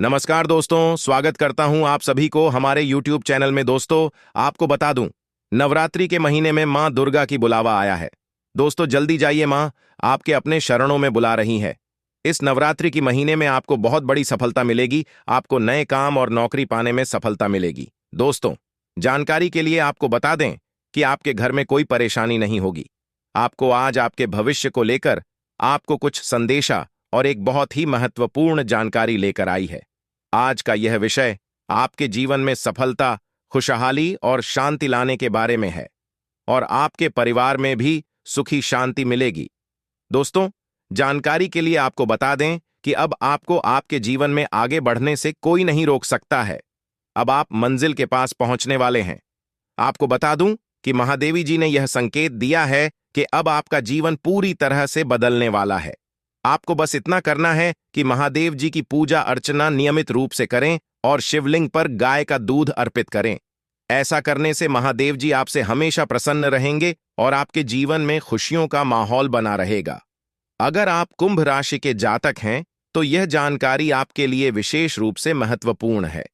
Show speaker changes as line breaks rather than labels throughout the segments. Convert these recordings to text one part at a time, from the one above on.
नमस्कार दोस्तों, स्वागत करता हूं आप सभी को हमारे YouTube चैनल में। दोस्तों, आपको बता दूं, नवरात्रि के महीने में मां दुर्गा की बुलावा आया है। दोस्तों, जल्दी जाइए, मां आपके अपने शरणों में बुला रही है। इस नवरात्रि की महीने में आपको बहुत बड़ी सफलता मिलेगी। आपको नए काम और नौकरी पाने में सफलता मिलेगी। दोस्तों, जानकारी के लिए आपको बता दें कि आपके घर में कोई परेशानी नहीं होगी। आपको आज आपके भविष्य को लेकर आपको कुछ संदेशा और एक बहुत ही महत्वपूर्ण जानकारी लेकर आई है। आज का यह विषय आपके जीवन में सफलता, खुशहाली और शांति लाने के बारे में है और आपके परिवार में भी सुखी शांति मिलेगी। दोस्तों, जानकारी के लिए आपको बता दें कि अब आपको आपके जीवन में आगे बढ़ने से कोई नहीं रोक सकता है। अब आप मंजिल के पास पहुंचने वाले हैं। आपको बता दूं कि महादेवी जी ने यह संकेत दिया है कि अब आपका जीवन पूरी तरह से बदलने वाला है। आपको बस इतना करना है कि महादेव जी की पूजा अर्चना नियमित रूप से करें और शिवलिंग पर गाय का दूध अर्पित करें। ऐसा करने से महादेव जी आपसे हमेशा प्रसन्न रहेंगे और आपके जीवन में खुशियों का माहौल बना रहेगा। अगर आप कुंभ राशि के जातक हैं, तो यह जानकारी आपके लिए विशेष रूप से महत्वपूर्ण है।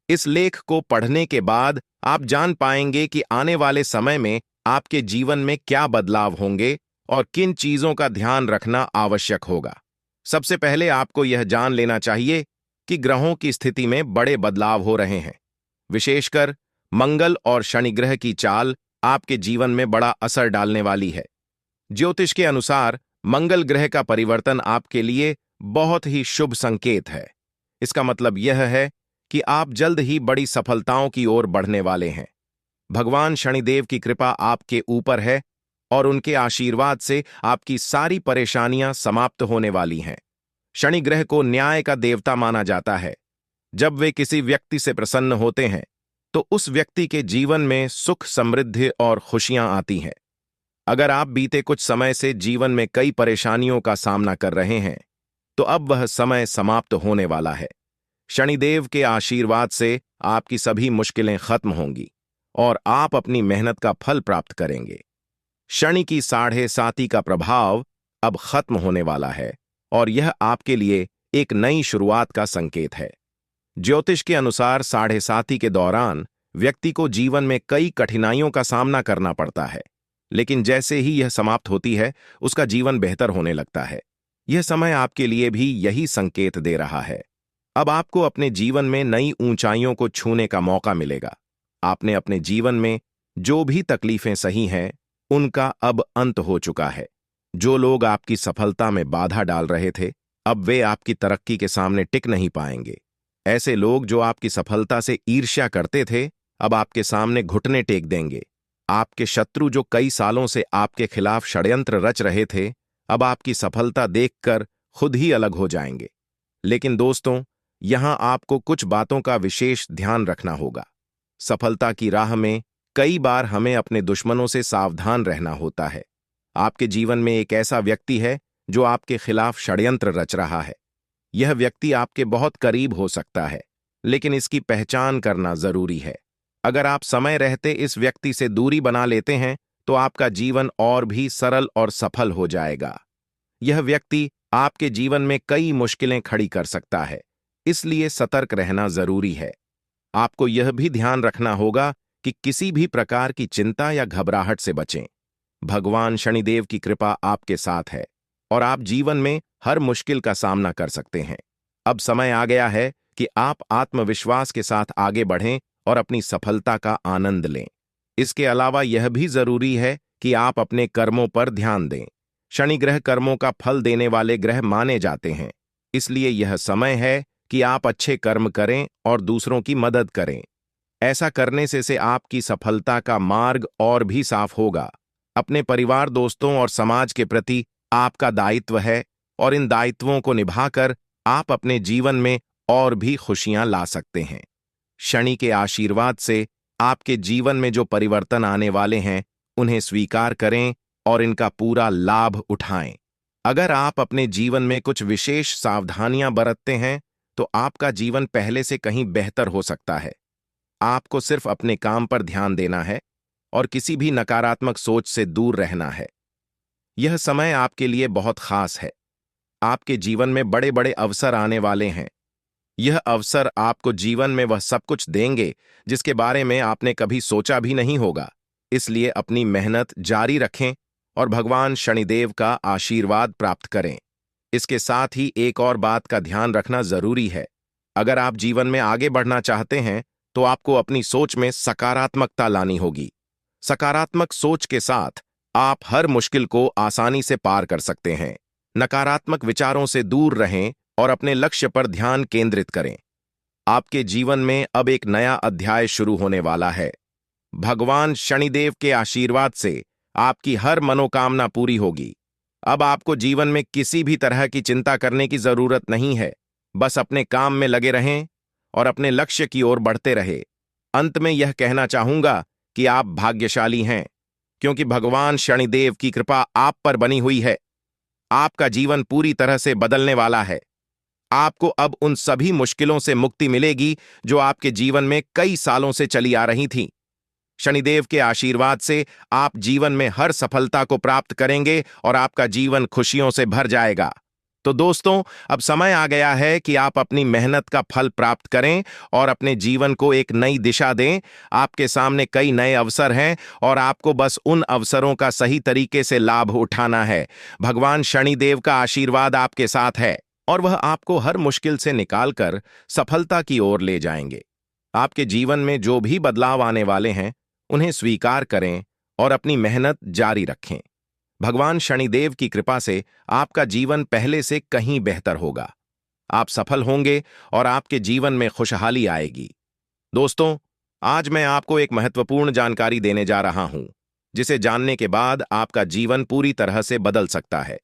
इस लेख को पढ़ने के बाद आप जान पाएंगे कि आने वाले समय में आपके जीवन में क्या बदलाव होंगे और किन चीजों का ध्यान रखना आवश्यक होगा। सबसे पहले आपको यह जान लेना चाहिए कि ग्रहों की स्थिति में बड़े बदलाव हो रहे हैं। विशेषकर मंगल और शनि ग्रह की चाल आपके जीवन में बड़ा असर डालने वाली है। ज्योतिष के अनुसार मंगल ग्रह का परिवर्तन आपके लिए बहुत ही शुभ संकेत है। इसका मतलब यह है कि आप जल्द ही बड़ी सफलताओं की ओर बढ़ने वाले हैं। भगवान शनिदेव की कृपा आपके ऊपर है और उनके आशीर्वाद से आपकी सारी परेशानियां समाप्त होने वाली हैं। शनि ग्रह को न्याय का देवता माना जाता है। जब वे किसी व्यक्ति से प्रसन्न होते हैं, तो उस व्यक्ति के जीवन में सुख, समृद्धि और खुशियां आती हैं। अगर आप बीते कुछ समय से जीवन में कई परेशानियों का सामना कर रहे हैं, तो अब वह समय समाप्त होने वाला है। शनिदेव के आशीर्वाद से आपकी सभी मुश्किलें खत्म होंगी और आप अपनी मेहनत का फल प्राप्त करेंगे। शनि की 7.5 का प्रभाव अब खत्म होने वाला है और यह आपके लिए एक नई शुरुआत का संकेत है। ज्योतिष के अनुसार 7.5 के दौरान व्यक्ति को जीवन में कई कठिनाइयों का सामना करना पड़ता है, लेकिन जैसे ही यह समाप्त होती है, उसका जीवन बेहतर होने लगता है। यह समय आपके लिए भी यही संकेत दे रहा है। अब आपको अपने जीवन में नई ऊंचाइयों को छूने का मौका मिलेगा। आपने अपने जीवन में जो भी तकलीफें सही हैं, उनका अब अंत हो चुका है। जो लोग आपकी सफलता में बाधा डाल रहे थे, अब वे आपकी तरक्की के सामने टिक नहीं पाएंगे। ऐसे लोग जो आपकी सफलता से ईर्ष्या करते थे, अब आपके सामने घुटने टेक देंगे। आपके शत्रु जो कई सालों से आपके खिलाफ षड्यंत्र रच रहे थे, अब आपकी सफलता देखकर खुद ही अलग हो जाएंगे। लेकिन दोस्तों, यहां आपको कुछ बातों का विशेष ध्यान रखना होगा। सफलता की राह में कई बार हमें अपने दुश्मनों से सावधान रहना होता है। आपके जीवन में एक ऐसा व्यक्ति है जो आपके खिलाफ षड्यंत्र रच रहा है। यह व्यक्ति आपके बहुत करीब हो सकता है, लेकिन इसकी पहचान करना जरूरी है। अगर आप समय रहते इस व्यक्ति से दूरी बना लेते हैं, तो आपका जीवन और भी सरल और सफल हो जाएगा। यह व्यक्ति आपके जीवन में कई मुश्किलें खड़ी कर सकता है, इसलिए सतर्क रहना जरूरी है। आपको यह भी ध्यान रखना होगा कि किसी भी प्रकार की चिंता या घबराहट से बचें। भगवान शनिदेव की कृपा आपके साथ है और आप जीवन में हर मुश्किल का सामना कर सकते हैं। अब समय आ गया है कि आप आत्मविश्वास के साथ आगे बढ़ें और अपनी सफलता का आनंद लें। इसके अलावा यह भी जरूरी है कि आप अपने कर्मों पर ध्यान दें। शनि ग्रह कर्मों का फल देने वाले ग्रह माने जाते हैं, इसलिए यह समय है कि आप अच्छे कर्म करें और दूसरों की मदद करें। ऐसा करने से आपकी सफलता का मार्ग और भी साफ होगा। अपने परिवार, दोस्तों और समाज के प्रति आपका दायित्व है और इन दायित्वों को निभाकर आप अपने जीवन में और भी खुशियां ला सकते हैं। शनि के आशीर्वाद से आपके जीवन में जो परिवर्तन आने वाले हैं, उन्हें स्वीकार करें और इनका पूरा लाभ उठाएं। अगर आप अपने जीवन में कुछ विशेष सावधानियां बरतते हैं, तो आपका जीवन पहले से कहीं बेहतर हो सकता है। आपको सिर्फ अपने काम पर ध्यान देना है और किसी भी नकारात्मक सोच से दूर रहना है। यह समय आपके लिए बहुत खास है। आपके जीवन में बड़े बड़े अवसर आने वाले हैं। यह अवसर आपको जीवन में वह सब कुछ देंगे जिसके बारे में आपने कभी सोचा भी नहीं होगा। इसलिए अपनी मेहनत जारी रखें और भगवान शनिदेव का आशीर्वाद प्राप्त करें। इसके साथ ही एक और बात का ध्यान रखना जरूरी है। अगर आप जीवन में आगे बढ़ना चाहते हैं तो आपको अपनी सोच में सकारात्मकता लानी होगी। सकारात्मक सोच के साथ आप हर मुश्किल को आसानी से पार कर सकते हैं। नकारात्मक विचारों से दूर रहें और अपने लक्ष्य पर ध्यान केंद्रित करें। आपके जीवन में अब एक नया अध्याय शुरू होने वाला है। भगवान शनिदेव के आशीर्वाद से आपकी हर मनोकामना पूरी होगी। अब आपको जीवन में किसी भी तरह की चिंता करने की जरूरत नहीं है। बस अपने काम में लगे रहें और अपने लक्ष्य की ओर बढ़ते रहे। अंत में यह कहना चाहूंगा कि आप भाग्यशाली हैं, क्योंकि भगवान शनिदेव की कृपा आप पर बनी हुई है। आपका जीवन पूरी तरह से बदलने वाला है। आपको अब उन सभी मुश्किलों से मुक्ति मिलेगी जो आपके जीवन में कई सालों से चली आ रही थीं। शनिदेव के आशीर्वाद से आप जीवन में हर सफलता को प्राप्त करेंगे और आपका जीवन खुशियों से भर जाएगा। तो दोस्तों, अब समय आ गया है कि आप अपनी मेहनत का फल प्राप्त करें और अपने जीवन को एक नई दिशा दें। आपके सामने कई नए अवसर हैं और आपको बस उन अवसरों का सही तरीके से लाभ उठाना है। भगवान शनिदेव का आशीर्वाद आपके साथ है और वह आपको हर मुश्किल से निकालकर सफलता की ओर ले जाएंगे। आपके जीवन में जो भी बदलाव आने वाले हैं, उन्हें स्वीकार करें और अपनी मेहनत जारी रखें। भगवान शनिदेव की कृपा से आपका जीवन पहले से कहीं बेहतर होगा। आप सफल होंगे और आपके जीवन में खुशहाली आएगी। दोस्तों, आज मैं आपको एक महत्वपूर्ण जानकारी देने जा रहा हूं, जिसे जानने के बाद आपका जीवन पूरी तरह से बदल सकता है।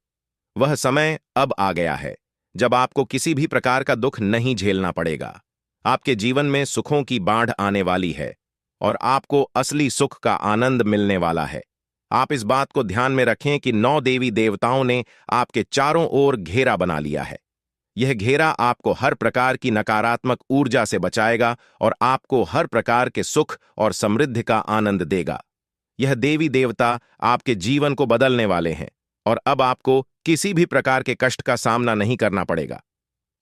वह समय अब आ गया है जब आपको किसी भी प्रकार का दुख नहीं झेलना पड़ेगा। आपके जीवन में सुखों की बाढ़ आने वाली है और आपको असली सुख का आनंद मिलने वाला है। आप इस बात को ध्यान में रखें कि 9 देवी देवताओं ने आपके चारों ओर घेरा बना लिया है। यह घेरा आपको हर प्रकार की नकारात्मक ऊर्जा से बचाएगा और आपको हर प्रकार के सुख और समृद्धि का आनंद देगा। यह देवी देवता आपके जीवन को बदलने वाले हैं और अब आपको किसी भी प्रकार के कष्ट का सामना नहीं करना पड़ेगा।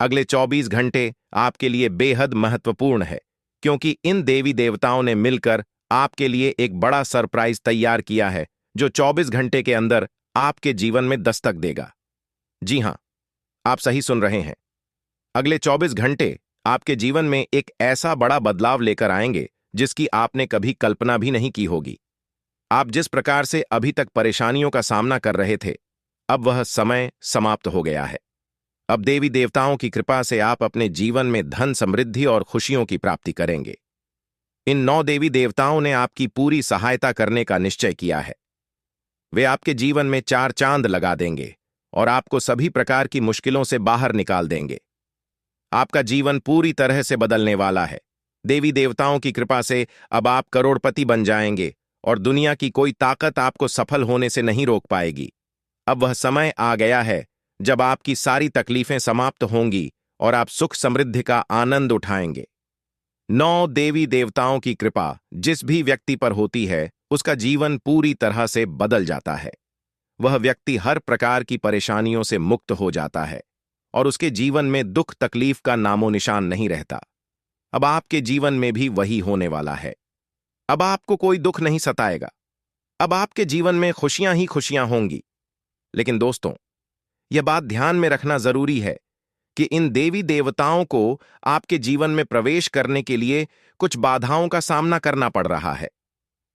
अगले 24 घंटे आपके लिए बेहद महत्वपूर्ण है, क्योंकि इन देवी देवताओं ने मिलकर आपके लिए एक बड़ा सरप्राइज तैयार किया है जो 24 घंटे के अंदर आपके जीवन में दस्तक देगा। जी हां, आप सही सुन रहे हैं। अगले 24 घंटे आपके जीवन में एक ऐसा बड़ा बदलाव लेकर आएंगे जिसकी आपने कभी कल्पना भी नहीं की होगी। आप जिस प्रकार से अभी तक परेशानियों का सामना कर रहे थे, अब वह समय समाप्त हो गया है। अब देवी देवताओं की कृपा से आप अपने जीवन में धन, समृद्धि और खुशियों की प्राप्ति करेंगे। इन 9 देवी देवताओं ने आपकी पूरी सहायता करने का निश्चय किया है। वे आपके जीवन में 4 चांद लगा देंगे और आपको सभी प्रकार की मुश्किलों से बाहर निकाल देंगे। आपका जीवन पूरी तरह से बदलने वाला है। देवी देवताओं की कृपा से अब आप करोड़पति बन जाएंगे और दुनिया की कोई ताकत आपको सफल होने से नहीं रोक पाएगी। अब वह समय आ गया है जब आपकी सारी तकलीफें समाप्त होंगी और आप सुख समृद्धि का आनंद उठाएंगे। 9 देवी देवताओं की कृपा जिस भी व्यक्ति पर होती है, उसका जीवन पूरी तरह से बदल जाता है। वह व्यक्ति हर प्रकार की परेशानियों से मुक्त हो जाता है और उसके जीवन में दुख तकलीफ का नामो निशान नहीं रहता। अब आपके जीवन में भी वही होने वाला है। अब आपको कोई दुख नहीं सताएगा। अब आपके जीवन में खुशियां ही खुशियां होंगी। लेकिन दोस्तों, यह बात ध्यान में रखना जरूरी है कि इन देवी देवताओं को आपके जीवन में प्रवेश करने के लिए कुछ बाधाओं का सामना करना पड़ रहा है।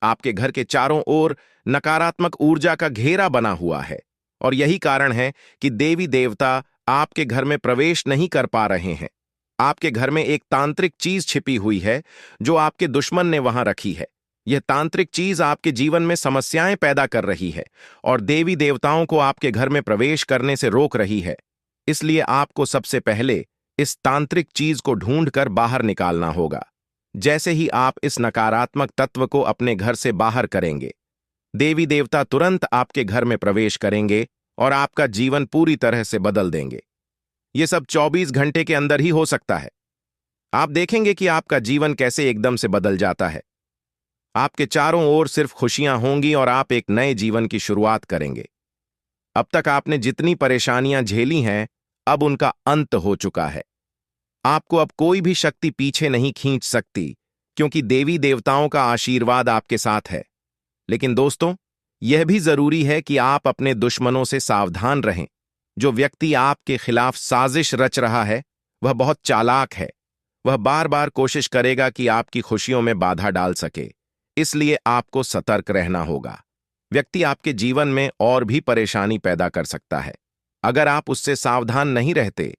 आपके घर के चारों ओर नकारात्मक ऊर्जा का घेरा बना हुआ है और यही कारण है कि देवी देवता आपके घर में प्रवेश नहीं कर पा रहे हैं। आपके घर में एक तांत्रिक चीज छिपी हुई है जो आपके दुश्मन ने वहां रखी है। यह तांत्रिक चीज आपके जीवन में समस्याएं पैदा कर रही है और देवी देवताओं को आपके घर में प्रवेश करने से रोक रही है। इसलिए आपको सबसे पहले इस तांत्रिक चीज को ढूंढकर बाहर निकालना होगा। जैसे ही आप इस नकारात्मक तत्व को अपने घर से बाहर करेंगे, देवी देवता तुरंत आपके घर में प्रवेश करेंगे और आपका जीवन पूरी तरह से बदल देंगे। यह सब 24 घंटे के अंदर ही हो सकता है। आप देखेंगे कि आपका जीवन कैसे एकदम से बदल जाता है। आपके चारों ओर सिर्फ खुशियां होंगी और आप एक नए जीवन की शुरुआत करेंगे। अब तक आपने जितनी परेशानियां झेली हैं, अब उनका अंत हो चुका है। आपको अब कोई भी शक्ति पीछे नहीं खींच सकती, क्योंकि देवी देवताओं का आशीर्वाद आपके साथ है। लेकिन दोस्तों, यह भी जरूरी है कि आप अपने दुश्मनों से सावधान रहें। जो व्यक्ति आपके खिलाफ साजिश रच रहा है, वह बहुत चालाक है। वह बार बार कोशिश करेगा कि आपकी खुशियों में बाधा डाल सके। इसलिए आपको सतर्क रहना होगा। व्यक्ति आपके जीवन में और भी परेशानी पैदा कर सकता है। अगर आप उससे सावधान नहीं रहते,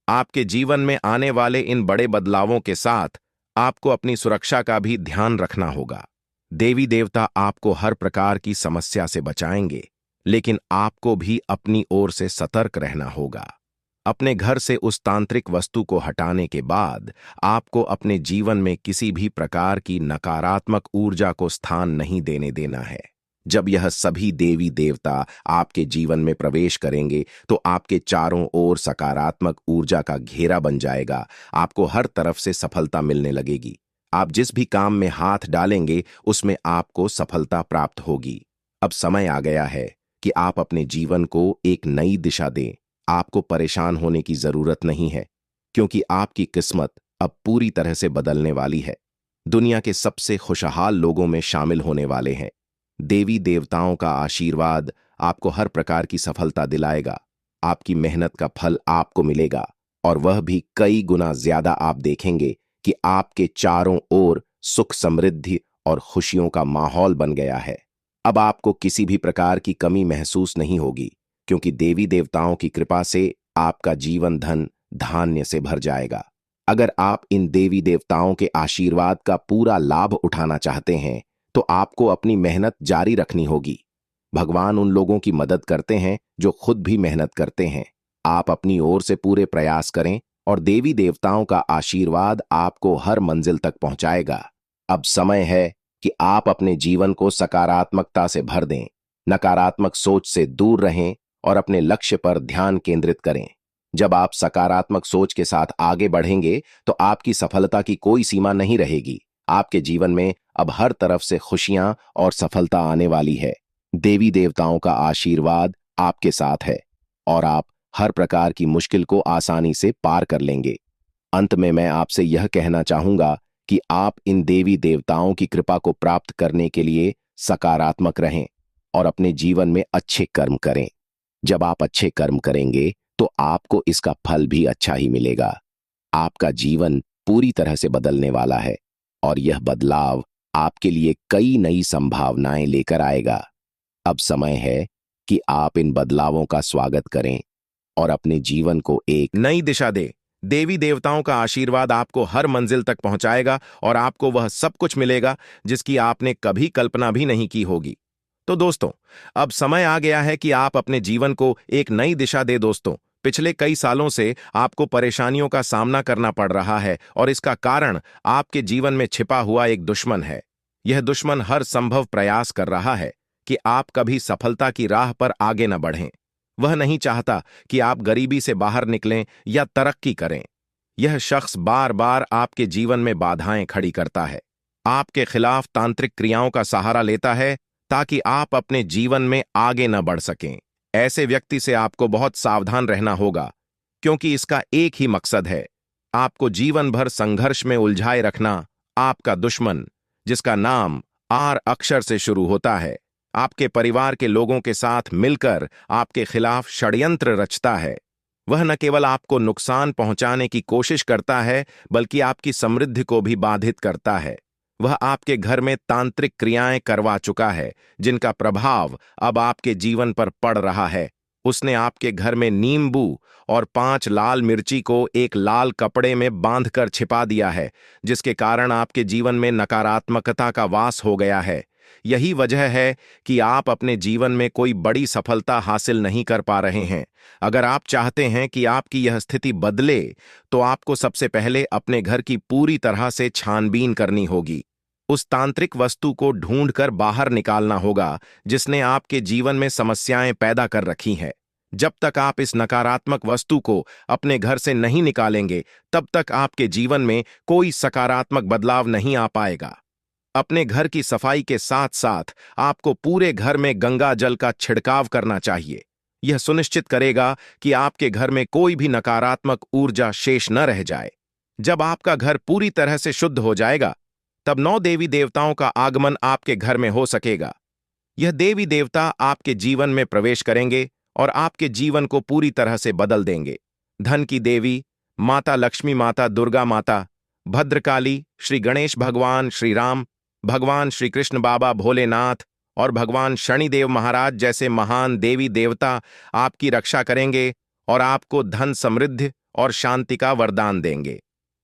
आपके जीवन में आने वाले इन बड़े बदलावों के साथ आपको अपनी सुरक्षा का भी ध्यान रखना होगा। देवी देवता आपको हर प्रकार की समस्या से बचाएंगे, लेकिन आपको भी अपनी ओर से सतर्क रहना होगा। अपने घर से उस तांत्रिक वस्तु को हटाने के बाद आपको अपने जीवन में किसी भी प्रकार की नकारात्मक ऊर्जा को स्थान नहीं देने देना है। जब यह सभी देवी देवता आपके जीवन में प्रवेश करेंगे, तो आपके चारों ओर सकारात्मक ऊर्जा का घेरा बन जाएगा। आपको हर तरफ से सफलता मिलने लगेगी। आप जिस भी काम में हाथ डालेंगे, उसमें आपको सफलता प्राप्त होगी। अब समय आ गया है कि आप अपने जीवन को एक नई दिशा दें। आपको परेशान होने की जरूरत नहीं है, क्योंकि आपकी किस्मत अब पूरी तरह से बदलने वाली है। दुनिया के सबसे खुशहाल लोगों में शामिल होने वाले हैं। देवी देवताओं का आशीर्वाद आपको हर प्रकार की सफलता दिलाएगा। आपकी मेहनत का फल आपको मिलेगा, और वह भी कई गुना ज्यादा। आप देखेंगे कि आपके चारों ओर सुख, समृद्धि और खुशियों का माहौल बन गया है। अब आपको किसी भी प्रकार की कमी महसूस नहीं होगी, क्योंकि देवी देवताओं की कृपा से आपका जीवन धन धान्य से भर जाएगा। अगर आप इन देवी देवताओं के आशीर्वाद का पूरा लाभ उठाना चाहते हैं, तो आपको अपनी मेहनत जारी रखनी होगी। भगवान उन लोगों की मदद करते हैं जो खुद भी मेहनत करते हैं। आप अपनी ओर से पूरे प्रयास करें, और देवी देवताओं का आशीर्वाद आपको हर मंजिल तक पहुंचाएगा। अब समय है कि आप अपने जीवन को सकारात्मकता से भर दें। नकारात्मक सोच से दूर रहें और अपने लक्ष्य पर ध्यान केंद्रित करें। जब आप सकारात्मक सोच के साथ आगे बढ़ेंगे, तो आपकी सफलता की कोई सीमा नहीं रहेगी। आपके जीवन में अब हर तरफ से खुशियां और सफलता आने वाली है। देवी देवताओं का आशीर्वाद आपके साथ है, और आप हर प्रकार की मुश्किल को आसानी से पार कर लेंगे। अंत में मैं आपसे यह कहना चाहूंगा कि आप इन देवी देवताओं की कृपा को प्राप्त करने के लिए सकारात्मक रहें और अपने जीवन में अच्छे कर्म करें। जब आप अच्छे कर्म करेंगे, तो आपको इसका फल भी अच्छा ही मिलेगा। आपका जीवन पूरी तरह से बदलने वाला है, और यह बदलाव आपके लिए कई नई संभावनाएं लेकर आएगा। अब समय है कि आप इन बदलावों का स्वागत करें और अपने जीवन को एक नई दिशा दें। देवी देवताओं का आशीर्वाद आपको हर मंजिल तक पहुंचाएगा, और आपको वह सब कुछ मिलेगा जिसकी आपने कभी कल्पना भी नहीं की होगी। तो दोस्तों, अब समय आ गया है कि आप अपने जीवन को एक नई दिशा दें। दोस्तों, पिछले कई सालों से आपको परेशानियों का सामना करना पड़ रहा है, और इसका कारण आपके जीवन में छिपा हुआ एक दुश्मन है। यह दुश्मन हर संभव प्रयास कर रहा है कि आप कभी सफलता की राह पर आगे न बढ़ें। वह नहीं चाहता कि आप गरीबी से बाहर निकलें या तरक्की करें। यह शख्स बार बार आपके जीवन में बाधाएं खड़ी करता है, आपके खिलाफ तांत्रिक क्रियाओं का सहारा लेता है, ताकि आप अपने जीवन में आगे न बढ़ सकें। ऐसे व्यक्ति से आपको बहुत सावधान रहना होगा, क्योंकि इसका एक ही मकसद है, आपको जीवन भर संघर्ष में उलझाए रखना। आपका दुश्मन, जिसका नाम आर अक्षर से शुरू होता है, आपके परिवार के लोगों के साथ मिलकर आपके खिलाफ षड्यंत्र रचता है। वह न केवल आपको नुकसान पहुंचाने की कोशिश करता है, बल्कि आपकी समृद्धि को भी बाधित करता है। वह आपके घर में तांत्रिक क्रियाएं करवा चुका है, जिनका प्रभाव अब आपके जीवन पर पड़ रहा है। उसने आपके घर में नींबू और 5 लाल मिर्ची को एक लाल कपड़े में बांधकर छिपा दिया है, जिसके कारण आपके जीवन में नकारात्मकता का वास हो गया है। यही वजह है कि आप अपने जीवन में कोई बड़ी सफलता हासिल नहीं कर पा रहे हैं। अगर आप चाहते हैं कि आपकी यह स्थिति बदले, तो आपको सबसे पहले अपने घर की पूरी तरह से छानबीन करनी होगी। उस तांत्रिक वस्तु को ढूंढकर बाहर निकालना होगा, जिसने आपके जीवन में समस्याएं पैदा कर रखी हैं। जब तक आप इस नकारात्मक वस्तु को अपने घर से नहीं निकालेंगे, तब तक आपके जीवन में कोई सकारात्मक बदलाव नहीं आ पाएगा। अपने घर की सफाई के साथ साथ आपको पूरे घर में गंगा जल का छिड़काव करना चाहिए। यह सुनिश्चित करेगा कि आपके घर में कोई भी नकारात्मक ऊर्जा शेष न रह जाए। जब आपका घर पूरी तरह से शुद्ध हो जाएगा, तब 9 देवी देवताओं का आगमन आपके घर में हो सकेगा। यह देवी देवता आपके जीवन में प्रवेश करेंगे और आपके जीवन को पूरी तरह से बदल देंगे। धन की देवी माता लक्ष्मी, माता दुर्गा माता, भद्रकाली, श्री गणेश भगवान, श्री राम भगवान, श्री कृष्ण बाबा, भोलेनाथ और भगवान शनिदेव महाराज जैसे महान देवी देवता आपकी रक्षा करेंगे और आपको धन, समृद्धि और शांति का वरदान देंगे।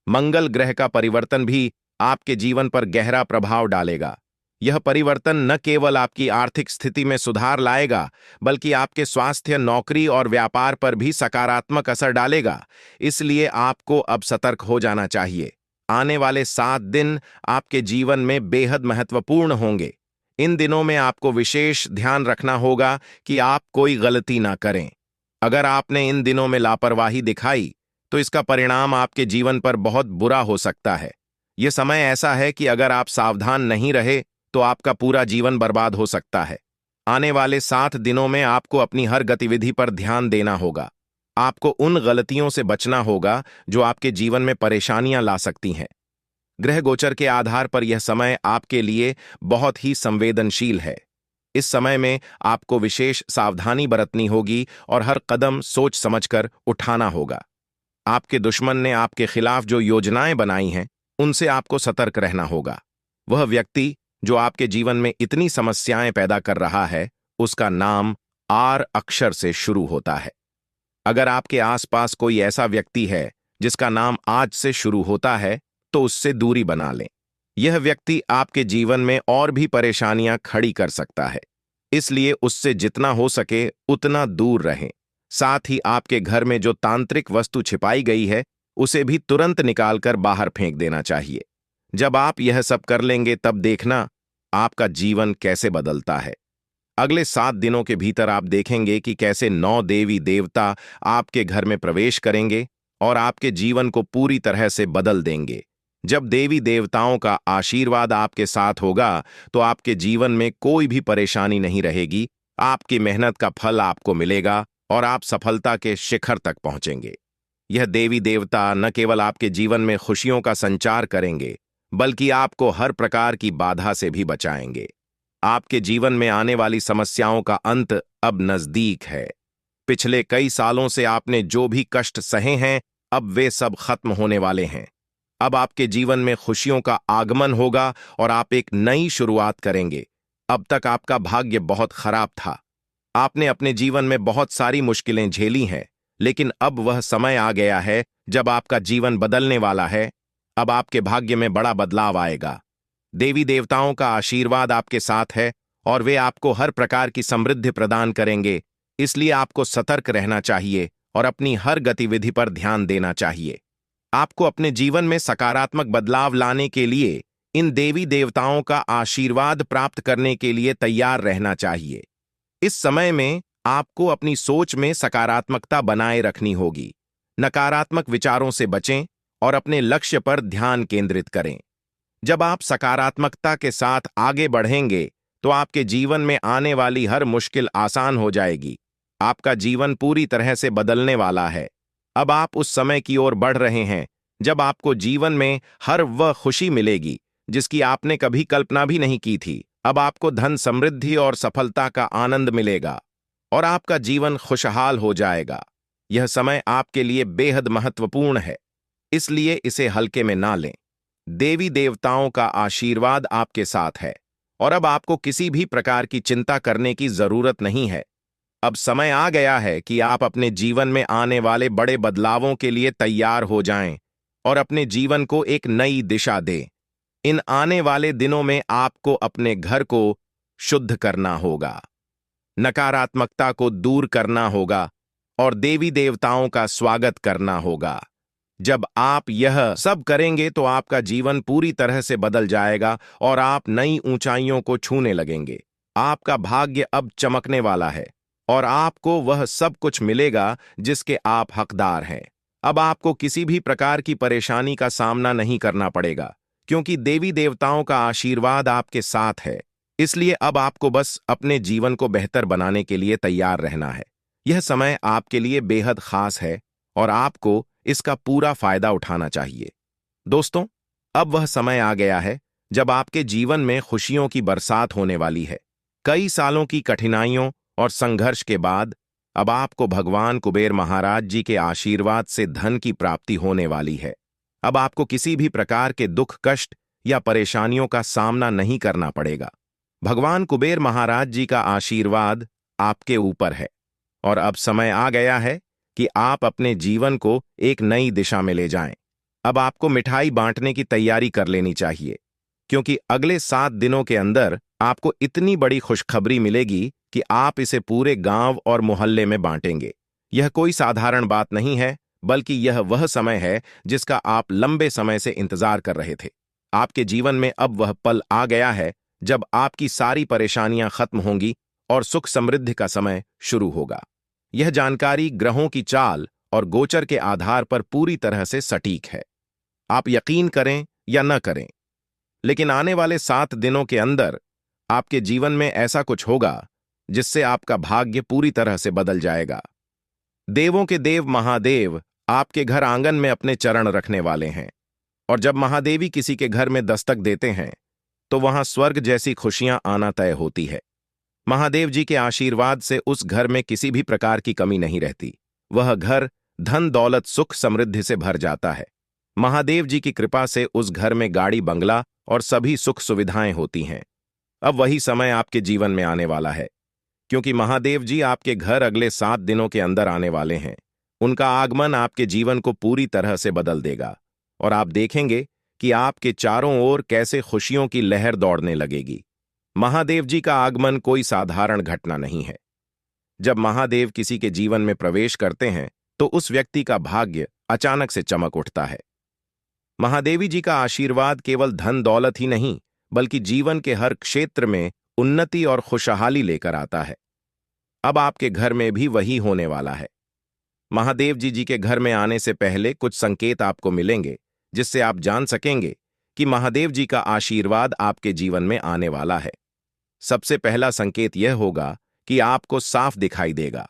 मंगल ग्रह का परिवर्तन भी आपके जीवन पर गहरा प्रभाव डालेगा। यह परिवर्तन न केवल आपकी आर्थिक स्थिति में सुधार लाएगा, बल्कि आपके स्वास्थ्य, नौकरी और व्यापार पर भी सकारात्मक असर डालेगा। इसलिए आपको अब सतर्क हो जाना चाहिए। आने वाले 7 दिन आपके जीवन में बेहद महत्वपूर्ण होंगे। इन दिनों में आपको विशेष ध्यान रखना होगा कि आप कोई गलती ना करें। अगर आपने इन दिनों में लापरवाही दिखाई, तो इसका परिणाम आपके जीवन पर बहुत बुरा हो सकता है। यह समय ऐसा है कि अगर आप सावधान नहीं रहे, तो आपका पूरा जीवन बर्बाद हो सकता है। आने वाले 7 दिनों में आपको अपनी हर गतिविधि पर ध्यान देना होगा। आपको उन गलतियों से बचना होगा जो आपके जीवन में परेशानियां ला सकती हैं। ग्रह गोचर के आधार पर यह समय आपके लिए बहुत ही संवेदनशील है। इस समय में आपको विशेष सावधानी बरतनी होगी और हर कदम सोच समझकर उठाना होगा। आपके दुश्मन ने आपके खिलाफ जो योजनाएं बनाई हैं, उनसे आपको सतर्क रहना होगा। वह व्यक्ति जो आपके जीवन में इतनी समस्याएं पैदा कर रहा है, उसका नाम आर अक्षर से शुरू होता है। अगर आपके आसपास कोई ऐसा व्यक्ति है जिसका नाम आज से शुरू होता है, तो उससे दूरी बना लें। यह व्यक्ति आपके जीवन में और भी परेशानियां खड़ी कर सकता है, इसलिए उससे जितना हो सके उतना दूर रहें। साथ ही आपके घर में जो तांत्रिक वस्तु छिपाई गई है, उसे भी तुरंत निकालकर बाहर फेंक देना चाहिए। जब आप यह सब कर लेंगे, तब देखना आपका जीवन कैसे बदलता है। अगले 7 दिनों के भीतर आप देखेंगे कि कैसे 9 देवी देवता आपके घर में प्रवेश करेंगे और आपके जीवन को पूरी तरह से बदल देंगे। जब देवी देवताओं का आशीर्वाद आपके साथ होगा, तो आपके जीवन में कोई भी परेशानी नहीं रहेगी। आपकी मेहनत का फल आपको मिलेगा और आप सफलता के शिखर तक पहुंचेंगे। यह देवी देवता न केवल आपके जीवन में खुशियों का संचार करेंगे, बल्कि आपको हर प्रकार की बाधा से भी बचाएंगे। आपके जीवन में आने वाली समस्याओं का अंत अब नजदीक है। पिछले कई सालों से आपने जो भी कष्ट सहे हैं, अब वे सब खत्म होने वाले हैं। अब आपके जीवन में खुशियों का आगमन होगा और आप एक नई शुरुआत करेंगे। अब तक आपका भाग्य बहुत खराब था। आपने अपने जीवन में बहुत सारी मुश्किलें झेली हैं, लेकिन अब वह समय आ गया है जब आपका जीवन बदलने वाला है। अब आपके भाग्य में बड़ा बदलाव आएगा। देवी देवताओं का आशीर्वाद आपके साथ है और वे आपको हर प्रकार की समृद्धि प्रदान करेंगे। इसलिए आपको सतर्क रहना चाहिए और अपनी हर गतिविधि पर ध्यान देना चाहिए। आपको अपने जीवन में सकारात्मक बदलाव लाने के लिए इन देवी देवताओं का आशीर्वाद प्राप्त करने के लिए तैयार रहना चाहिए। इस समय में आपको अपनी सोच में सकारात्मकता बनाए रखनी होगी। नकारात्मक विचारों से बचें और अपने लक्ष्य पर ध्यान केंद्रित करें। जब आप सकारात्मकता के साथ आगे बढ़ेंगे, तो आपके जीवन में आने वाली हर मुश्किल आसान हो जाएगी। आपका जीवन पूरी तरह से बदलने वाला है। अब आप उस समय की ओर बढ़ रहे हैं जब आपको जीवन में हर वह खुशी मिलेगी जिसकी आपने कभी कल्पना भी नहीं की थी। अब आपको धन, समृद्धि और सफलता का आनंद मिलेगा और आपका जीवन खुशहाल हो जाएगा। यह समय आपके लिए बेहद महत्वपूर्ण है, इसलिए इसे हल्के में ना लें। देवी देवताओं का आशीर्वाद आपके साथ है और अब आपको किसी भी प्रकार की चिंता करने की जरूरत नहीं है। अब समय आ गया है कि आप अपने जीवन में आने वाले बड़े बदलावों के लिए तैयार हो जाएं और अपने जीवन को एक नई दिशा दें। इन आने वाले दिनों में आपको अपने घर को शुद्ध करना होगा, नकारात्मकता को दूर करना होगा और देवी देवताओं का स्वागत करना होगा। जब आप यह सब करेंगे, तो आपका जीवन पूरी तरह से बदल जाएगा और आप नई ऊंचाइयों को छूने लगेंगे। आपका भाग्य अब चमकने वाला है और आपको वह सब कुछ मिलेगा जिसके आप हकदार हैं। अब आपको किसी भी प्रकार की परेशानी का सामना नहीं करना पड़ेगा, क्योंकि देवी देवताओं का आशीर्वाद आपके साथ है। इसलिए अब आपको बस अपने जीवन को बेहतर बनाने के लिए तैयार रहना है। यह समय आपके लिए बेहद खास है और आपको इसका पूरा फायदा उठाना चाहिए। दोस्तों, अब वह समय आ गया है जब आपके जीवन में खुशियों की बरसात होने वाली है। कई सालों की कठिनाइयों और संघर्ष के बाद अब आपको भगवान कुबेर महाराज जी के आशीर्वाद से धन की प्राप्ति होने वाली है। अब आपको किसी भी प्रकार के दुख, कष्ट या परेशानियों का सामना नहीं करना पड़ेगा। भगवान कुबेर महाराज जी का आशीर्वाद आपके ऊपर है और अब समय आ गया है कि आप अपने जीवन को एक नई दिशा में ले जाएं। अब आपको मिठाई बांटने की तैयारी कर लेनी चाहिए, क्योंकि अगले 7 दिनों के अंदर आपको इतनी बड़ी खुशखबरी मिलेगी कि आप इसे पूरे गांव और मोहल्ले में बांटेंगे। यह कोई साधारण बात नहीं है, बल्कि यह वह समय है जिसका आप लंबे समय से इंतजार कर रहे थे। आपके जीवन में अब वह पल आ गया है जब आपकी सारी परेशानियां खत्म होंगी और सुख समृद्धि का समय शुरू होगा। यह जानकारी ग्रहों की चाल और गोचर के आधार पर पूरी तरह से सटीक है। आप यकीन करें या न करें, लेकिन आने वाले 7 दिनों के अंदर आपके जीवन में ऐसा कुछ होगा जिससे आपका भाग्य पूरी तरह से बदल जाएगा। देवों के देव महादेव आपके घर आंगन में अपने चरण रखने वाले हैं, और जब महादेवी किसी के घर में दस्तक देते हैं तो वहां स्वर्ग जैसी खुशियां आना तय होती है। महादेव जी के आशीर्वाद से उस घर में किसी भी प्रकार की कमी नहीं रहती। वह घर धन, दौलत, सुख, समृद्धि से भर जाता है। महादेव जी की कृपा से उस घर में गाड़ी, बंगला और सभी सुख सुविधाएं होती हैं। अब वही समय आपके जीवन में आने वाला है, क्योंकि महादेव जी आपके घर अगले 7 दिनों के अंदर आने वाले हैं। उनका आगमन आपके जीवन को पूरी तरह से बदल देगा और आप देखेंगे कि आपके चारों ओर कैसे खुशियों की लहर दौड़ने लगेगी। महादेव जी का आगमन कोई साधारण घटना नहीं है। जब महादेव किसी के जीवन में प्रवेश करते हैं तो उस व्यक्ति का भाग्य अचानक से चमक उठता है। महादेवी जी का आशीर्वाद केवल धन दौलत ही नहीं, बल्कि जीवन के हर क्षेत्र में उन्नति और खुशहाली लेकर आता है। अब आपके घर में भी वही होने वाला है। महादेव जी के घर में आने से पहले कुछ संकेत आपको मिलेंगे, जिससे आप जान सकेंगे कि महादेव जी का आशीर्वाद आपके जीवन में आने वाला है। सबसे पहला संकेत यह होगा कि आपको साफ दिखाई देगा।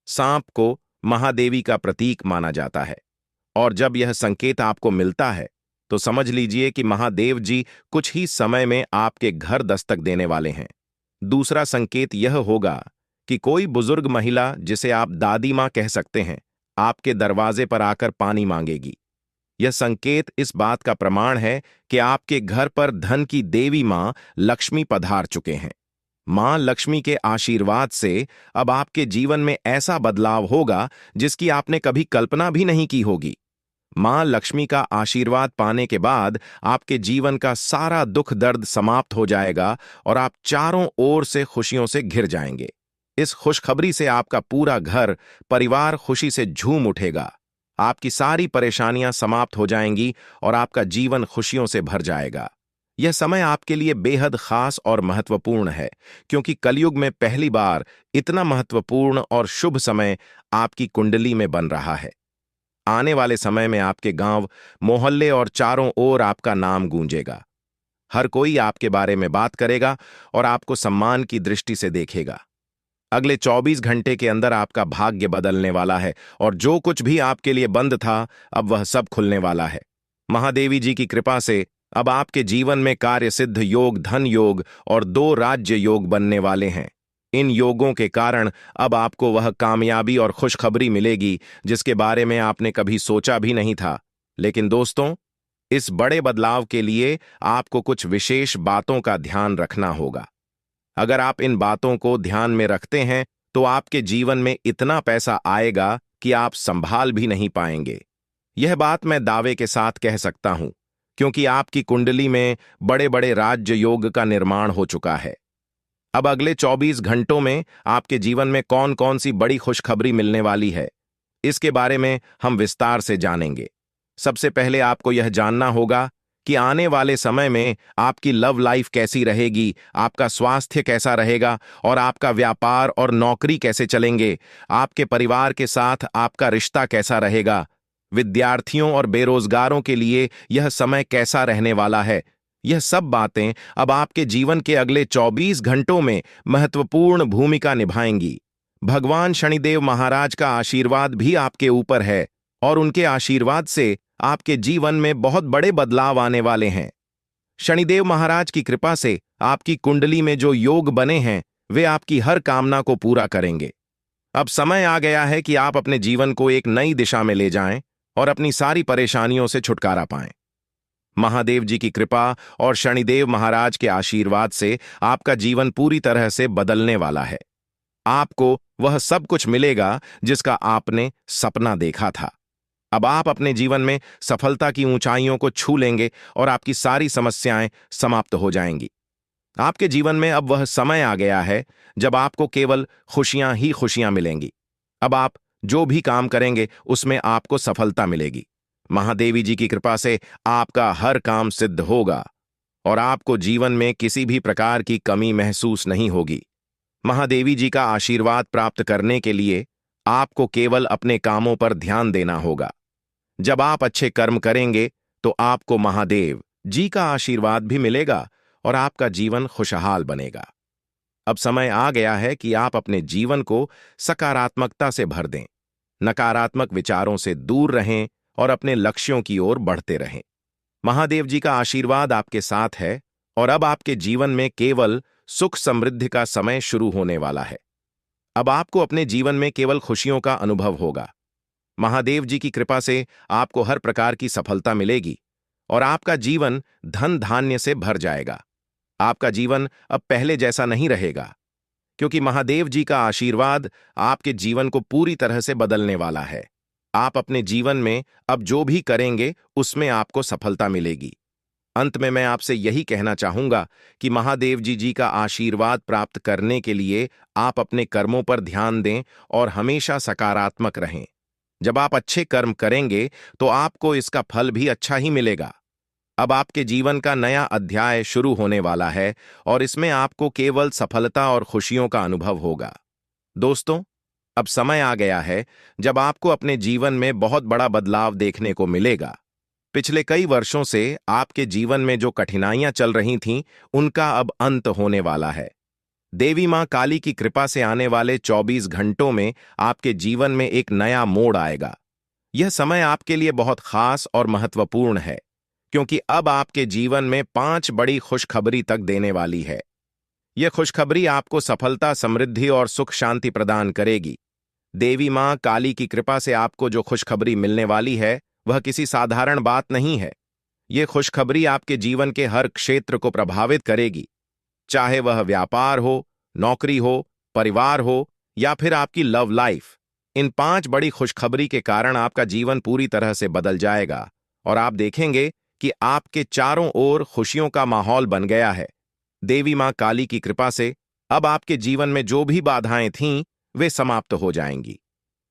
सांप को महादेवी का प्रतीक माना जाता है, और जब यह संकेत आपको मिलता है तो समझ लीजिए कि महादेव जी कुछ ही समय में आपके घर दस्तक देने वाले हैं। दूसरा संकेत यह होगा कि कोई बुजुर्ग महिला, जिसे आप दादी मां कह सकते हैं, आपके दरवाजे पर आकर पानी मांगेगी। यह संकेत इस बात का प्रमाण है कि आपके घर पर धन की देवी मां लक्ष्मी पधार चुके हैं। मां लक्ष्मी के आशीर्वाद से अब आपके जीवन में ऐसा बदलाव होगा जिसकी आपने कभी कल्पना भी नहीं की होगी। मां लक्ष्मी का आशीर्वाद पाने के बाद आपके जीवन का सारा दुख दर्द समाप्त हो जाएगा और आप चारों ओर से खुशियों से घिर जाएंगे। इस खुशखबरी से आपका पूरा घर परिवार खुशी से झूम उठेगा। आपकी सारी परेशानियां समाप्त हो जाएंगी और आपका जीवन खुशियों से भर जाएगा। यह समय आपके लिए बेहद खास और महत्वपूर्ण है, क्योंकि कलयुग में पहली बार इतना महत्वपूर्ण और शुभ समय आपकी कुंडली में बन रहा है। आने वाले समय में आपके गांव, मोहल्ले और चारों ओर आपका नाम गूंजेगा। हर कोई आपके बारे में बात करेगा और आपको सम्मान की दृष्टि से देखेगा। अगले 24 घंटे के अंदर आपका भाग्य बदलने वाला है और जो कुछ भी आपके लिए बंद था, अब वह सब खुलने वाला है। महादेवी जी की कृपा से अब आपके जीवन में कार्य सिद्ध योग, धन योग और 2 राज्य योग बनने वाले हैं। इन योगों के कारण अब आपको वह कामयाबी और खुशखबरी मिलेगी जिसके बारे में आपने कभी सोचा भी नहीं था। लेकिन दोस्तों, इस बड़े बदलाव के लिए आपको कुछ विशेष बातों का ध्यान रखना होगा। अगर आप इन बातों को ध्यान में रखते हैं तो आपके जीवन में इतना पैसा आएगा कि आप संभाल भी नहीं पाएंगे। यह बात मैं दावे के साथ कह सकता हूं, क्योंकि आपकी कुंडली में बड़े बड़े राज्य योग का निर्माण हो चुका है। अब अगले 24 घंटों में आपके जीवन में कौन कौन सी बड़ी खुशखबरी मिलने वाली है, इसके बारे में हम विस्तार से जानेंगे। सबसे पहले आपको यह जानना होगा कि आने वाले समय में आपकी लव लाइफ कैसी रहेगी, आपका स्वास्थ्य कैसा रहेगा और आपका व्यापार और नौकरी कैसे चलेंगे। आपके परिवार के साथ आपका रिश्ता कैसा रहेगा। विद्यार्थियों और बेरोजगारों के लिए यह समय कैसा रहने वाला है। यह सब बातें अब आपके जीवन के अगले 24 घंटों में महत्वपूर्ण भूमिका निभाएंगी। भगवान शनिदेव महाराज का आशीर्वाद भी आपके ऊपर है और उनके आशीर्वाद से आपके जीवन में बहुत बड़े बदलाव आने वाले हैं। शनिदेव महाराज की कृपा से आपकी कुंडली में जो योग बने हैं वे आपकी हर कामना को पूरा करेंगे। अब समय आ गया है कि आप अपने जीवन को एक नई दिशा में ले जाएं और अपनी सारी परेशानियों से छुटकारा पाएं। महादेव जी की कृपा और शनिदेव महाराज के आशीर्वाद से आपका जीवन पूरी तरह से बदलने वाला है। आपको वह सब कुछ मिलेगा जिसका आपने सपना देखा था। अब आप अपने जीवन में सफलता की ऊंचाइयों को छू लेंगे और आपकी सारी समस्याएं समाप्त हो जाएंगी। आपके जीवन में अब वह समय आ गया है जब आपको केवल खुशियां ही खुशियां मिलेंगी। अब आप जो भी काम करेंगे उसमें आपको सफलता मिलेगी। महादेवी जी की कृपा से आपका हर काम सिद्ध होगा और आपको जीवन में किसी भी प्रकार की कमी महसूस नहीं होगी। महादेवी जी का आशीर्वाद प्राप्त करने के लिए आपको केवल अपने कामों पर ध्यान देना होगा। जब आप अच्छे कर्म करेंगे तो आपको महादेव जी का आशीर्वाद भी मिलेगा और आपका जीवन खुशहाल बनेगा। अब समय आ गया है कि आप अपने जीवन को सकारात्मकता से भर दें, नकारात्मक विचारों से दूर रहें और अपने लक्ष्यों की ओर बढ़ते रहें। महादेव जी का आशीर्वाद आपके साथ है और अब आपके जीवन में केवल सुख समृद्धि का समय शुरू होने वाला है। अब आपको अपने जीवन में केवल खुशियों का अनुभव होगा। महादेव जी की कृपा से आपको हर प्रकार की सफलता मिलेगी और आपका जीवन धन धान्य से भर जाएगा। आपका जीवन अब पहले जैसा नहीं रहेगा, क्योंकि महादेव जी का आशीर्वाद आपके जीवन को पूरी तरह से बदलने वाला है। आप अपने जीवन में अब जो भी करेंगे उसमें आपको सफलता मिलेगी। अंत में मैं आपसे यही कहना चाहूंगा कि महादेव जी का आशीर्वाद प्राप्त करने के लिए आप अपने कर्मों पर ध्यान दें और हमेशा सकारात्मक रहें। जब आप अच्छे कर्म करेंगे तो आपको इसका फल भी अच्छा ही मिलेगा। अब आपके जीवन का नया अध्याय शुरू होने वाला है और इसमें आपको केवल सफलता और खुशियों का अनुभव होगा। दोस्तों, अब समय आ गया है जब आपको अपने जीवन में बहुत बड़ा बदलाव देखने को मिलेगा। पिछले कई वर्षों से आपके जीवन में जो कठिनाइयां चल रही थीं, उनका अब अंत होने वाला है। देवी मां काली की कृपा से आने वाले 24 घंटों में आपके जीवन में एक नया मोड़ आएगा। यह समय आपके लिए बहुत खास और महत्वपूर्ण है, क्योंकि अब आपके जीवन में 5 बड़ी खुशखबरी तक देने वाली है। यह खुशखबरी आपको सफलता, समृद्धि और सुख शांति प्रदान करेगी। देवी मां काली की कृपा से आपको जो खुशखबरी मिलने वाली है वह किसी साधारण बात नहीं है। यह खुशखबरी आपके जीवन के हर क्षेत्र को प्रभावित करेगी, चाहे वह व्यापार हो, नौकरी हो, परिवार हो या फिर आपकी लव लाइफ। इन 5 बड़ी खुशखबरी के कारण आपका जीवन पूरी तरह से बदल जाएगा और आप देखेंगे कि आपके चारों ओर खुशियों का माहौल बन गया है। देवी मां काली की कृपा से अब आपके जीवन में जो भी बाधाएं थीं वे समाप्त हो जाएंगी।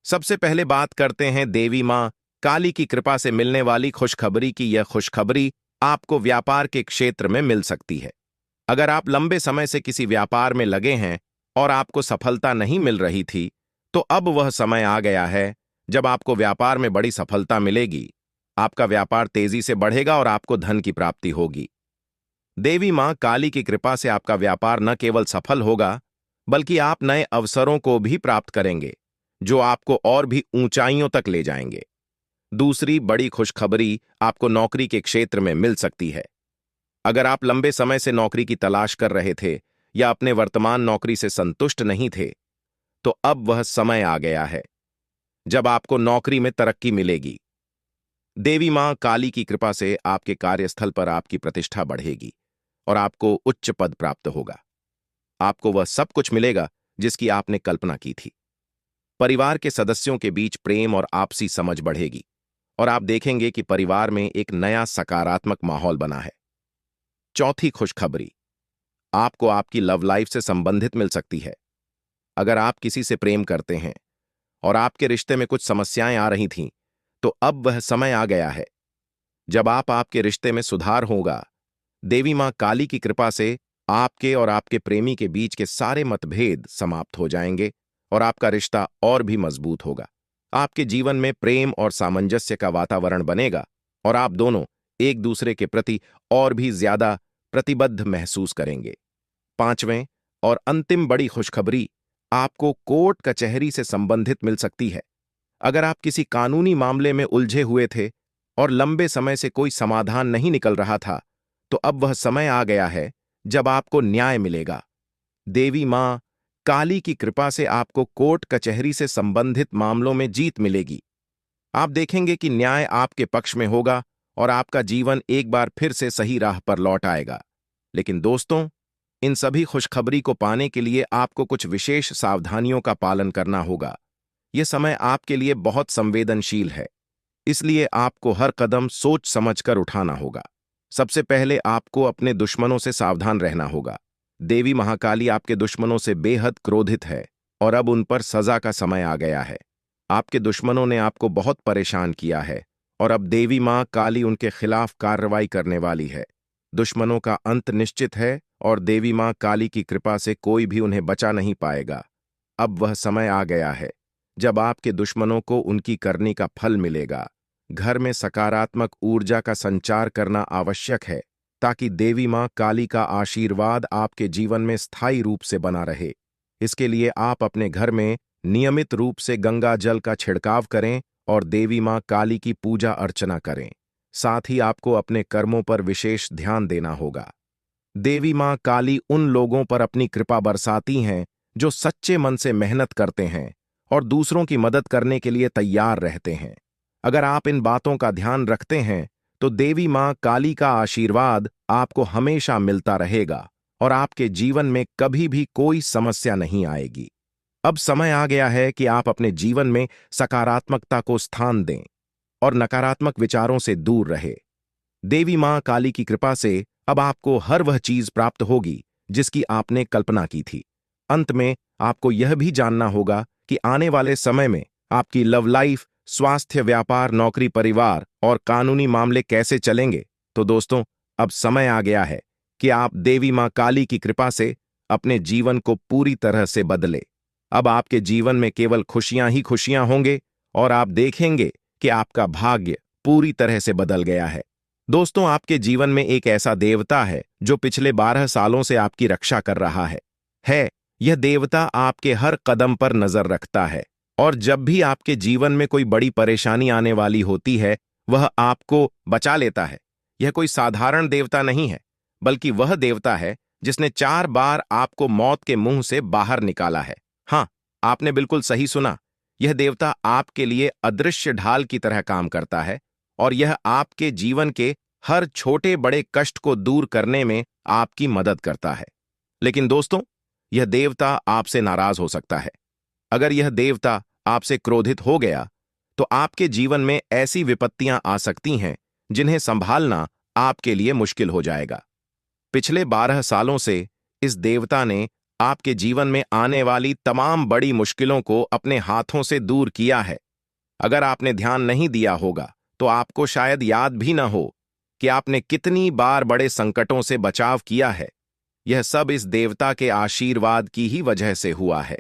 सबसे पहले बात करते हैं देवी मां काली की कृपा से मिलने वाली खुशखबरी की। यह खुशखबरी आपको व्यापार के क्षेत्र में मिल सकती है। अगर आप लंबे समय से किसी व्यापार में लगे हैं और आपको सफलता नहीं मिल रही थी, तो अब वह समय आ गया है जब आपको व्यापार में बड़ी सफलता मिलेगी। आपका व्यापार तेजी से बढ़ेगा और आपको धन की प्राप्ति होगी। देवी मां काली की कृपा से आपका व्यापार न केवल सफल होगा, बल्कि आप नए अवसरों को भी प्राप्त करेंगे, जो आपको और भी ऊंचाइयों तक ले जाएंगे। दूसरी बड़ी खुशखबरी आपको नौकरी के क्षेत्र में मिल सकती है। अगर आप लंबे समय से नौकरी की तलाश कर रहे थे या अपने वर्तमान नौकरी से संतुष्ट नहीं थे, तो अब वह समय आ गया है जब आपको नौकरी में तरक्की मिलेगी। देवी मां काली की कृपा से आपके कार्यस्थल पर आपकी प्रतिष्ठा बढ़ेगी और आपको उच्च पद प्राप्त होगा। आपको वह सब कुछ मिलेगा जिसकी आपने कल्पना की थी। परिवार के सदस्यों के बीच प्रेम और आपसी समझ बढ़ेगी और आप देखेंगे कि परिवार में एक नया सकारात्मक माहौल बना है। चौथी खुशखबरी आपको आपकी लव लाइफ से संबंधित मिल सकती है। अगर आप किसी से प्रेम करते हैं और आपके रिश्ते में कुछ समस्याएं आ रही थीं, तो अब वह समय आ गया है जब आपके रिश्ते में सुधार होगा। देवी मां काली की कृपा से आपके और आपके प्रेमी के बीच के सारे मतभेद समाप्त हो जाएंगे और आपका रिश्ता और भी मजबूत होगा। आपके जीवन में प्रेम और सामंजस्य का वातावरण बनेगा और आप दोनों एक दूसरे के प्रति और भी ज्यादा प्रतिबद्ध महसूस करेंगे। पांचवें और अंतिम बड़ी खुशखबरी आपको कोर्ट कचहरी से संबंधित मिल सकती है। अगर आप किसी कानूनी मामले में उलझे हुए थे, और लंबे समय से कोई समाधान नहीं निकल रहा था, तो अब वह समय आ गया है जब आपको न्याय मिलेगा। देवी मां काली की कृपा से आपको कोर्ट कचहरी से संबंधित मामलों में जीत मिलेगी। आप देखेंगे कि न्याय आपके पक्ष में होगा और आपका जीवन एक बार फिर से सही राह पर लौट आएगा। लेकिन दोस्तों, इन सभी खुशखबरी को पाने के लिए आपको कुछ विशेष सावधानियों का पालन करना होगा। यह समय आपके लिए बहुत संवेदनशील है, इसलिए आपको हर कदम सोच समझकर उठाना होगा। सबसे पहले आपको अपने दुश्मनों से सावधान रहना होगा। देवी महाकाली आपके दुश्मनों से बेहद क्रोधित है और अब उन पर सजा का समय आ गया है। आपके दुश्मनों ने आपको बहुत परेशान किया है और अब देवी मां काली उनके खिलाफ कार्रवाई करने वाली है। दुश्मनों का अंत निश्चित है और देवी मां काली की कृपा से कोई भी उन्हें बचा नहीं पाएगा। अब वह समय आ गया है जब आपके दुश्मनों को उनकी करनी का फल मिलेगा। घर में सकारात्मक ऊर्जा का संचार करना आवश्यक है ताकि देवी मां काली का आशीर्वाद आपके जीवन में स्थायी रूप से बना रहे। इसके लिए आप अपने घर में नियमित रूप से गंगा जल का छिड़काव करें और देवी मां काली की पूजा अर्चना करें। साथ ही आपको अपने कर्मों पर विशेष ध्यान देना होगा। देवी मां काली उन लोगों पर अपनी कृपा बरसाती हैं जो सच्चे मन से मेहनत करते हैं और दूसरों की मदद करने के लिए तैयार रहते हैं। अगर आप इन बातों का ध्यान रखते हैं तो देवी मां काली का आशीर्वाद आपको हमेशा मिलता रहेगा और आपके जीवन में कभी भी कोई समस्या नहीं आएगी। अब समय आ गया है कि आप अपने जीवन में सकारात्मकता को स्थान दें और नकारात्मक विचारों से दूर रहे। देवी मां काली की कृपा से अब आपको हर वह चीज प्राप्त होगी जिसकी आपने कल्पना की थी। अंत में आपको यह भी जानना होगा कि आने वाले समय में आपकी लव लाइफ, स्वास्थ्य, व्यापार, नौकरी, परिवार और कानूनी मामले कैसे चलेंगे। तो दोस्तों, अब समय आ गया है कि आप देवी मां काली की कृपा से अपने जीवन को पूरी तरह से बदले। अब आपके जीवन में केवल खुशियां ही खुशियां होंगे और आप देखेंगे कि आपका भाग्य पूरी तरह से बदल गया है। दोस्तों, आपके जीवन में एक ऐसा देवता है जो पिछले 12 सालों से आपकी रक्षा कर रहा है। यह देवता आपके हर कदम पर नजर रखता है और जब भी आपके जीवन में कोई बड़ी परेशानी आने वाली होती है, वह आपको बचा लेता है। यह कोई साधारण देवता नहीं है, बल्कि वह देवता है जिसने 4 बार आपको मौत के मुंह से बाहर निकाला है। हाँ, आपने बिल्कुल सही सुना। यह देवता आपके लिए अदृश्य ढाल की तरह काम करता है और यह आपके जीवन के हर छोटे बड़े कष्ट को दूर करने में आपकी मदद करता है। लेकिन दोस्तों, यह देवता आपसे नाराज हो सकता है। अगर यह देवता आपसे क्रोधित हो गया तो आपके जीवन में ऐसी विपत्तियां आ सकती हैं जिन्हें संभालना आपके लिए मुश्किल हो जाएगा। पिछले 12 सालों से इस देवता ने आपके जीवन में आने वाली तमाम बड़ी मुश्किलों को अपने हाथों से दूर किया है। अगर आपने ध्यान नहीं दिया होगा तो आपको शायद याद भी न हो कि आपने कितनी बार बड़े संकटों से बचाव किया है। यह सब इस देवता के आशीर्वाद की ही वजह से हुआ है।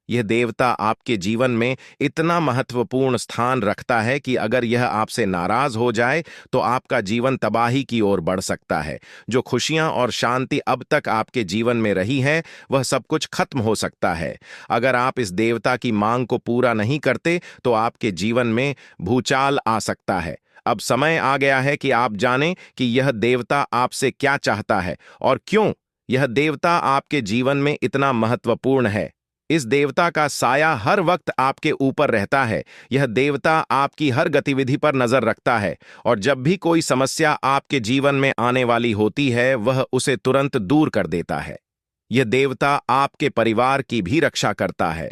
यह देवता आपके जीवन में इतना महत्वपूर्ण स्थान रखता है कि अगर यह आपसे नाराज हो जाए तो आपका जीवन तबाही की ओर बढ़ सकता है। जो खुशियां और शांति अब तक आपके जीवन में रही है, वह सब कुछ खत्म हो सकता है। अगर आप इस देवता की मांग को पूरा नहीं करते तो आपके जीवन में भूचाल आ सकता है। अब समय आ गया है कि आप जानें कि यह देवता आपसे क्या चाहता है और क्यों यह देवता आपके जीवन में इतना महत्वपूर्ण है। इस देवता का साया हर वक्त आपके ऊपर रहता है। यह देवता आपकी हर गतिविधि पर नजर रखता है और जब भी कोई समस्या आपके जीवन में आने वाली होती है, वह उसे तुरंत दूर कर देता है। यह देवता आपके परिवार की भी रक्षा करता है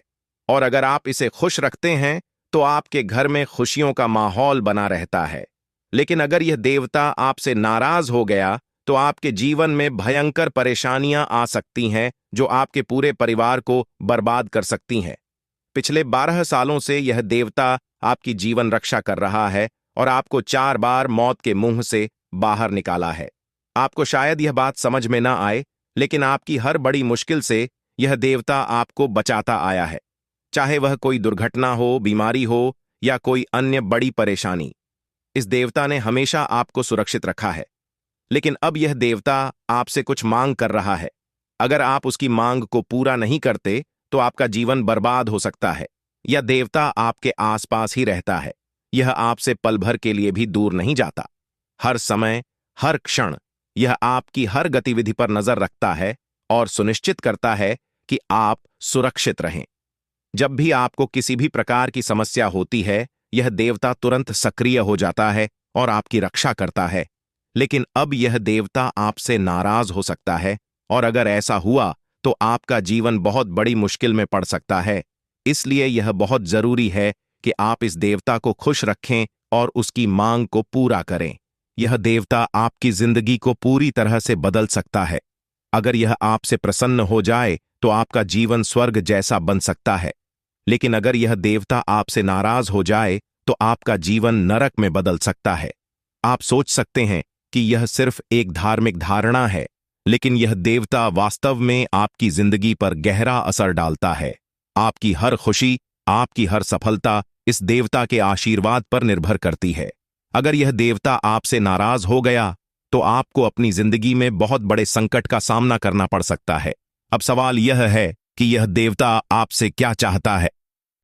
और अगर आप इसे खुश रखते हैं तो आपके घर में खुशियों का माहौल बना रहता है। लेकिन अगर यह देवता आपसे नाराज हो गया तो आपके जीवन में भयंकर परेशानियां आ सकती हैं जो आपके पूरे परिवार को बर्बाद कर सकती हैं। पिछले 12 सालों से यह देवता आपकी जीवन रक्षा कर रहा है और आपको 4 बार मौत के मुंह से बाहर निकाला है। आपको शायद यह बात समझ में ना आए, लेकिन आपकी हर बड़ी मुश्किल से यह देवता आपको बचाता आया है। चाहे वह कोई दुर्घटना हो, बीमारी हो या कोई अन्य बड़ी परेशानी, इस देवता ने हमेशा आपको सुरक्षित रखा है। लेकिन अब यह देवता आपसे कुछ मांग कर रहा है। अगर आप उसकी मांग को पूरा नहीं करते तो आपका जीवन बर्बाद हो सकता है। यह देवता आपके आसपास ही रहता है। यह आपसे पल भर के लिए भी दूर नहीं जाता। हर समय, हर क्षण यह आपकी हर गतिविधि पर नजर रखता है और सुनिश्चित करता है कि आप सुरक्षित रहें। जब भी आपको किसी भी प्रकार की समस्या होती है, यह देवता तुरंत सक्रिय हो जाता है और आपकी रक्षा करता है। लेकिन अब यह देवता आपसे नाराज हो सकता है, और अगर ऐसा हुआ तो आपका जीवन बहुत बड़ी मुश्किल में पड़ सकता है। इसलिए यह बहुत जरूरी है कि आप इस देवता को खुश रखें और उसकी मांग को पूरा करें। यह देवता आपकी जिंदगी को पूरी तरह से बदल सकता है। अगर यह आपसे प्रसन्न हो जाए तो आपका जीवन स्वर्ग जैसा बन सकता है। लेकिन अगर यह देवता आपसे नाराज हो जाए तो आपका जीवन नरक में बदल सकता है। आप सोच सकते हैं कि यह सिर्फ एक धार्मिक धारणा है, लेकिन यह देवता वास्तव में आपकी जिंदगी पर गहरा असर डालता है। आपकी हर खुशी, आपकी हर सफलता इस देवता के आशीर्वाद पर निर्भर करती है। अगर यह देवता आपसे नाराज हो गया तो आपको अपनी जिंदगी में बहुत बड़े संकट का सामना करना पड़ सकता है। अब सवाल यह है कि यह देवता आपसे क्या चाहता है।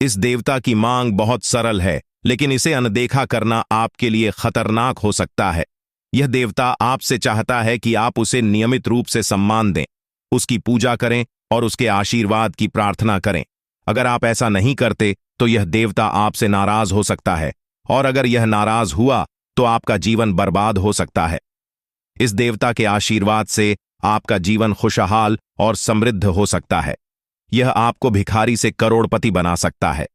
इस देवता की मांग बहुत सरल है, लेकिन इसे अनदेखा करना आपके लिए खतरनाक हो सकता है। यह देवता आपसे चाहता है कि आप उसे नियमित रूप से सम्मान दें, उसकी पूजा करें और उसके आशीर्वाद की प्रार्थना करें। अगर आप ऐसा नहीं करते तो यह देवता आपसे नाराज हो सकता है, और अगर यह नाराज हुआ तो आपका जीवन बर्बाद हो सकता है। इस देवता के आशीर्वाद से आपका जीवन खुशहाल और समृद्ध हो सकता है। यह आपको भिखारी से करोड़पति बना सकता है।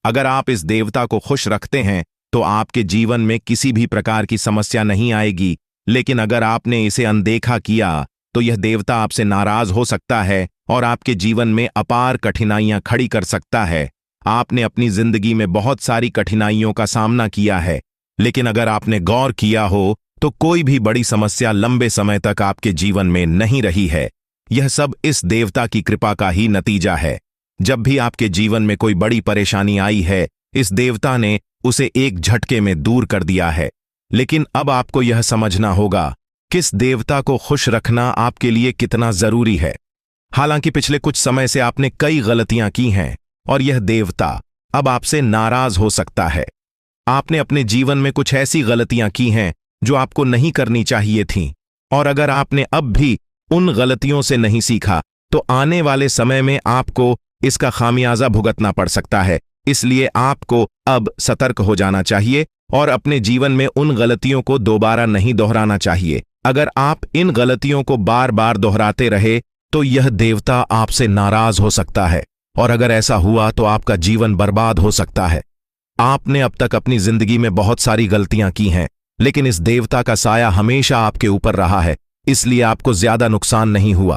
अगर आप इस देवता को खुश रखते हैं तो आपके जीवन में किसी भी प्रकार की समस्या नहीं आएगी। लेकिन अगर आपने इसे अनदेखा किया तो यह देवता आपसे नाराज हो सकता है और आपके जीवन में अपार कठिनाइयां खड़ी कर सकता है। आपने अपनी जिंदगी में बहुत सारी कठिनाइयों का सामना किया है, लेकिन अगर आपने गौर किया हो तो कोई भी बड़ी समस्या लंबे समय तक आपके जीवन में नहीं रही है। यह सब इस देवता की कृपा का ही नतीजा है। जब भी आपके जीवन में कोई बड़ी परेशानी आई है, इस देवता ने उसे एक झटके में दूर कर दिया है। लेकिन अब आपको यह समझना होगा किस देवता को खुश रखना आपके लिए कितना जरूरी है। हालांकि पिछले कुछ समय से आपने कई गलतियां की हैं और यह देवता अब आपसे नाराज हो सकता है। आपने अपने जीवन में कुछ ऐसी गलतियां की हैं जो आपको नहीं करनी चाहिए थीं, और अगर आपने अब भी उन गलतियों से नहीं सीखा तो आने वाले समय में आपको इसका खामियाजा भुगतना पड़ सकता है। इसलिए आपको अब सतर्क हो जाना चाहिए और अपने जीवन में उन गलतियों को दोबारा नहीं दोहराना चाहिए। अगर आप इन गलतियों को बार बार दोहराते रहे तो यह देवता आपसे नाराज हो सकता है, और अगर ऐसा हुआ तो आपका जीवन बर्बाद हो सकता है। आपने अब तक अपनी जिंदगी में बहुत सारी गलतियां की हैं, लेकिन इस देवता का साया हमेशा आपके ऊपर रहा है, इसलिए आपको ज्यादा नुकसान नहीं हुआ।